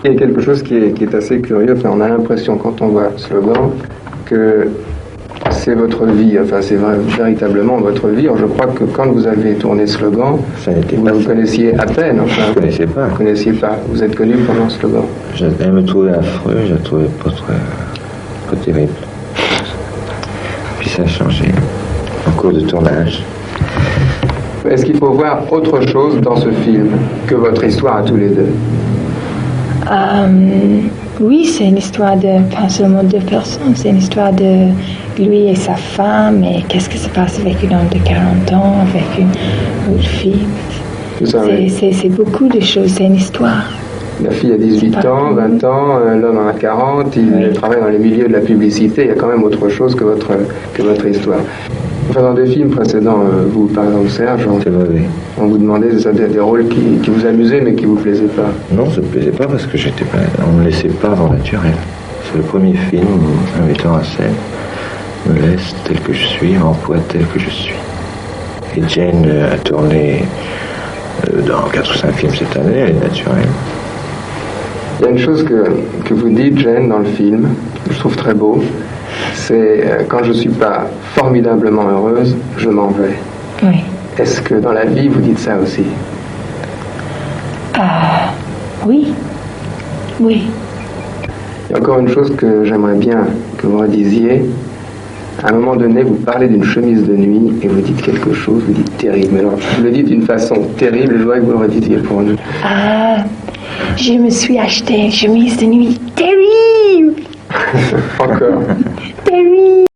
Il y a quelque chose qui est assez curieux. Enfin, on a l'impression, quand on voit Slogan, que c'est votre vie. Enfin, c'est véritablement votre vie. Alors, je crois que quand vous avez tourné Slogan, vous connaissiez à peine. Enfin, je ne connaissais pas. Vous connaissiez pas. Vous êtes connu pendant Slogan. Elle me trouvait affreux, je la trouvais pas terrible. Puis ça a changé en cours de tournage. Est-ce qu'il faut voir autre chose dans ce film que votre histoire à tous les deux? Oui, c'est une histoire pas seulement deux personnes, c'est une histoire de lui et sa femme, et qu'est-ce qui se passe avec un homme de 40 ans, avec une autre fille. C'est beaucoup de choses, c'est une histoire. La fille a 18 ans, 20 ans, l'homme en a 40, il travaille dans les milieux de la publicité, il y a quand même autre chose que votre histoire. Enfin, dans des films précédents, vous, par exemple, Serge, on vous demandait des rôles qui vous amusaient mais qui vous plaisaient pas. Non, ça me plaisait pas parce que on me laissait pas avant naturel. C'est le premier film où un metteur en scène me laisse tel que je suis, m'emploie tel que je suis. Et Jane a tourné dans 4 ou 5 films cette année, elle est naturelle. Il y a une chose que vous dites, Jane, dans le film, que je trouve très beau, c'est quand je ne suis pas formidablement heureuse, je m'en vais. Oui. Est-ce que dans la vie, vous dites ça aussi? Oui. Oui. Il y a encore une chose que j'aimerais bien que vous redisiez. À un moment donné, vous parlez d'une chemise de nuit et vous dites quelque chose, vous dites terrible. Alors, vous le dites d'une façon terrible, je voudrais que vous le redisiez pour nous. Je me suis acheté une chemise de nuit terrible. Encore. Terrible.